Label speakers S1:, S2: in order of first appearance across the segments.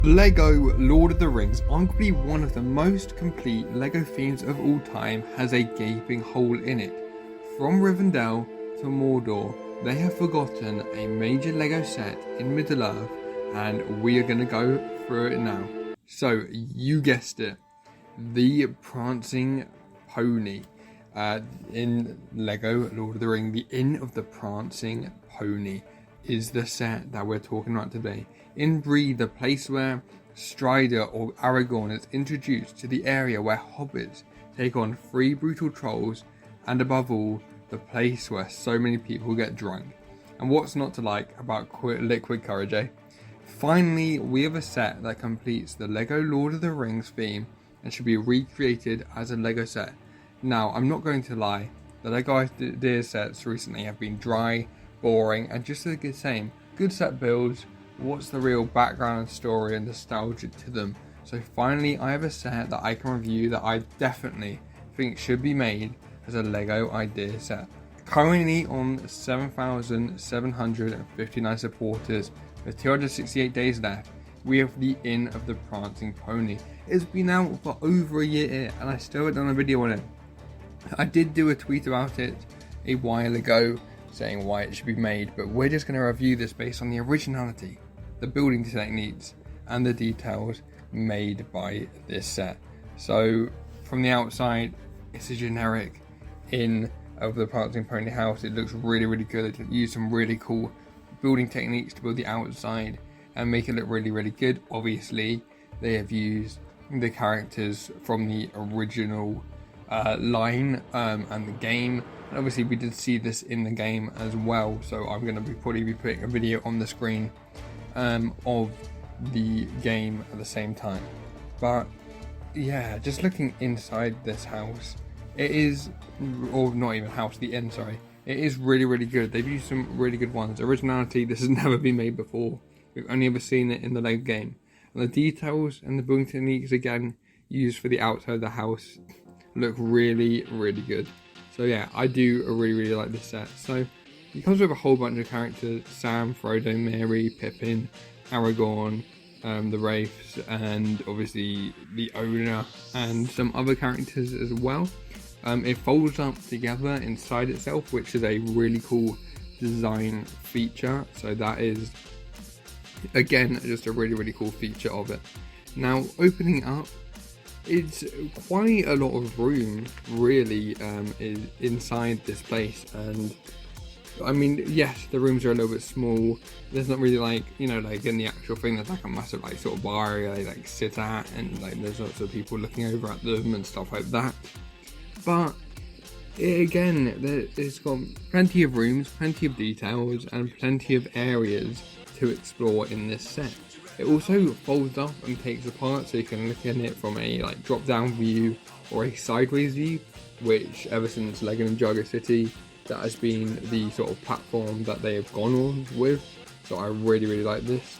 S1: LEGO Lord of the Rings, arguably one of the most complete LEGO themes of all time, has a gaping hole in it. From Rivendell to Mordor, they have forgotten a major LEGO set in Middle-earth, and we are going to go through it now. So, you guessed it, the Prancing Pony. In LEGO Lord of the Rings, the Inn of the Prancing Pony is the set that we're talking about today. In Bree, the place where Strider or Aragorn is introduced to the area where hobbits take on 3 brutal trolls, and above all, the place where so many people get drunk. And what's not to like about liquid courage, eh? Finally, we have a set that completes the LEGO Lord of the Rings theme and should be recreated as a LEGO set. Now, I'm not going to lie, the LEGO idea sets recently have been dry, boring, and just the same. Good set builds, what's the real background and story and nostalgia to them? So finally, I have a set that I can review that I definitely think should be made as a LEGO idea set. Currently on 7,759 supporters with 268 days left, we have the Inn of the Prancing Pony. It's been out for over a year and I still haven't done a video on it. I did do a tweet about it a while ago saying why it should be made, but we're just going to review this based on the originality, the building techniques, and the details made by this set. So from the outside, it's a generic Inn of the Prancing Pony house. It looks really, really good. They used some really cool building techniques to build the outside and make it look really, really good. Obviously, they have used the characters from the original line and the game. And obviously we did see this in the game as well, so I'm going to probably be putting a video on the screen of the game at the same time. But yeah, just looking inside this house, it is, or not even house, the inn, sorry, it is really, really good. They've used some really good ones. Originality, this has never been made before. We've only ever seen it in the LEGO game. And the details and the building techniques, again, used for the outside of the house look really, really good. So yeah, I do really, really like this set. So it comes with a whole bunch of characters: Sam, Frodo, Merry, Pippin, Aragorn, the Wraiths, and obviously the owner, and some other characters as well. It folds up together inside itself, which is a really cool design feature. So that is, again, just a really, really cool feature of it. Now, opening up, it's quite a lot of room, really, is inside this place. And I mean, yes, the rooms are a little bit small. There's not really like, you know, like in the actual thing, there's like a massive like sort of bar area they like sit at, and like there's lots of people looking over at them and stuff like that. But again, it's got plenty of rooms, plenty of details, and plenty of areas to explore in this set. It also folds up and takes apart, so you can look at it from a like drop-down view or a sideways view, which ever since LEGO Ninjago City, that has been the sort of platform that they have gone on with. So I really, really like this.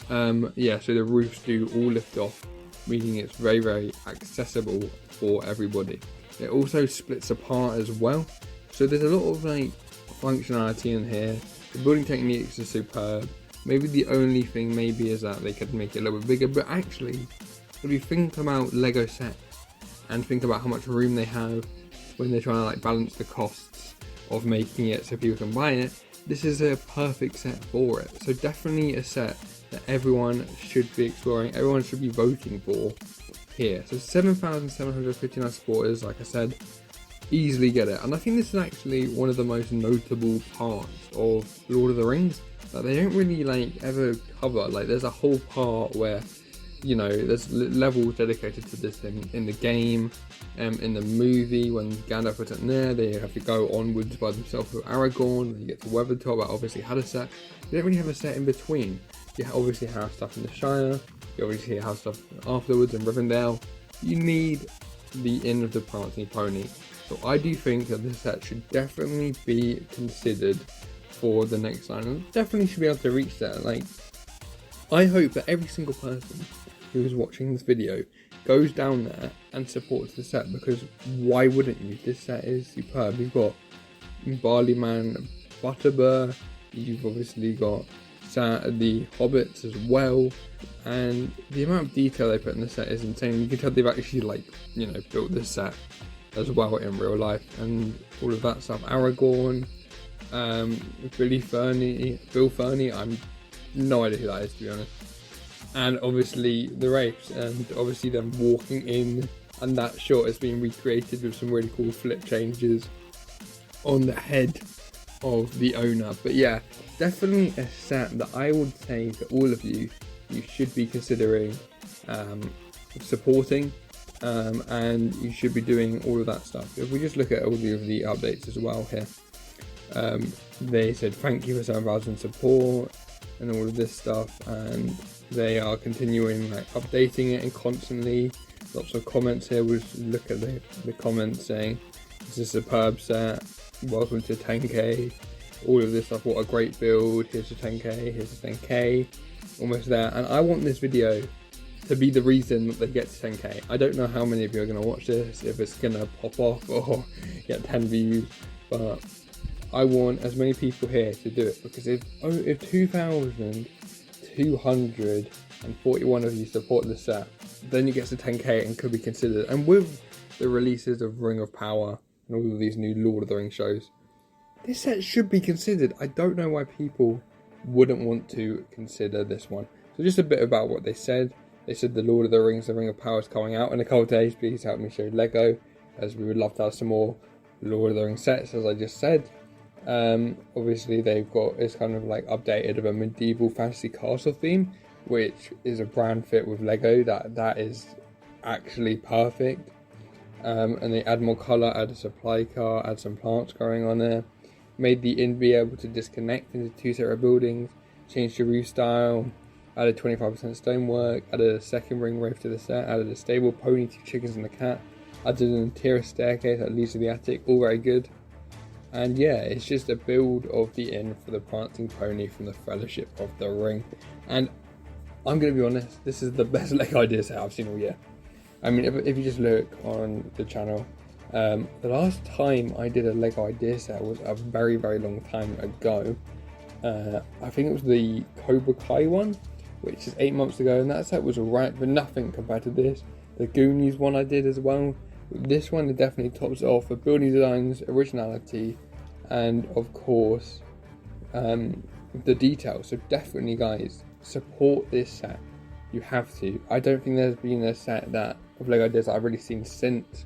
S1: Yeah, so the roofs do all lift off, meaning it's very, very accessible for everybody. It also splits apart as well, so there's a lot of like functionality in here. The building techniques are superb. Maybe the only thing maybe is that they could make it a little bit bigger, but actually, if you think about LEGO sets and think about how much room they have when they're trying to like balance the costs of making it so people can buy it, this is a perfect set for it. So definitely a set that everyone should be exploring, everyone should be voting for here. So 7,759 supporters, like I said, easily get it. And I think this is actually one of the most notable parts of Lord of the Rings that they don't really like ever cover. Like there's a whole part where, you know, there's levels dedicated to this in the game, in the movie when Gandalf puts it in there, they have to go onwards by themselves with Aragorn, and you get to Weathertop, that obviously had a set. You don't really have a set in between. You obviously have stuff in the Shire, you obviously have stuff afterwards in Rivendell. You need the Inn of the Prancing Pony. So I do think that this set should definitely be considered for the next line, and definitely should be able to reach that. Like, I hope that every single person who is watching this video goes down there and supports the set, because why wouldn't you? This set is superb. You've got Barleyman, Butterbur, you've obviously got sat at the Hobbits as well, and the amount of detail they put in the set is insane. You can tell they've actually, like, you know, built this set as well in real life, and all of that stuff. Aragorn, Bill Ferny, I'm no idea who that is, to be honest. And obviously the Wraiths, and obviously them walking in, and that shot has been recreated with some really cool flip changes on the head of the owner. But yeah, definitely a set that I would say to all of you, you should be considering supporting, and you should be doing all of that stuff. If we just look at all of the updates as well here, they said thank you for 7,000 support and all of this stuff, and they are continuing, like, updating it and constantly. Lots of comments here. We'll look at the comments saying this is a superb set, welcome to 10k, all of this stuff, what a great build, here's a 10k, here's a 10k, almost there. And I want this video to be the reason that they get to 10k. I don't know how many of you are going to watch this, if it's going to pop off or get 10 views, but I want as many people here to do it, because if 2,241 of you support the set, then it gets to 10k and could be considered. And with the releases of Ring of Power and all of these new Lord of the Rings shows, this set should be considered. I don't know why people wouldn't want to consider this one. So just a bit about what they said. They said the Lord of the Rings, the Ring of Power is coming out in a couple of days. Please help me show Lego, as we would love to have some more Lord of the Rings sets, as I just said. Obviously they've got, it's kind of like updated of a medieval fantasy castle theme, which is a brand fit with Lego that is actually perfect. And they add more colour, add a supply car, add some plants growing on there, made the inn be able to disconnect into two separate buildings, changed the roof style, added 25% stonework, added a second ring wraith to the set, added a stable, pony, 2 chickens and a cat, added an interior staircase that leads to the attic, all very good. And yeah, it's just a build of the inn for the prancing pony from the Fellowship of the Ring. And I'm going to be honest, this is the best Lego idea set I've seen all year. I mean, if you just look on the channel, the last time I did a Lego idea set was a very, very long time ago. I think it was the Cobra Kai one, which is 8 months ago, and that set was alright, but nothing compared to this. The Goonies one I did as well. This one definitely tops it off for building designs, originality, and of course the details. So definitely, guys, support this set. You have to. I don't think there's been a set that of Lego ideas that I've really seen since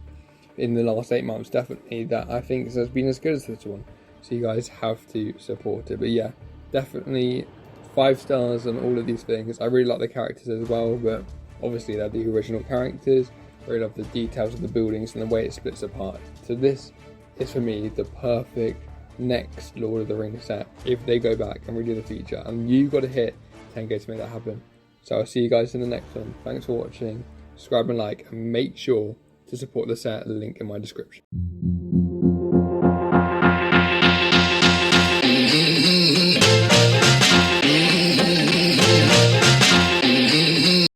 S1: in the last 8 months, definitely, that I think has been as good as this one. So you guys have to support it. But yeah, definitely 5 stars on all of these things. I really like the characters as well, but obviously they're the original characters. I really love the details of the buildings and the way it splits apart. So this is, for me, the perfect next Lord of the Rings set if they go back and redo the feature. And you've got to hit 10k to make that happen. So I'll see you guys in the next one. Thanks for watching. Subscribe and like, and make sure to support the set. Link in my description.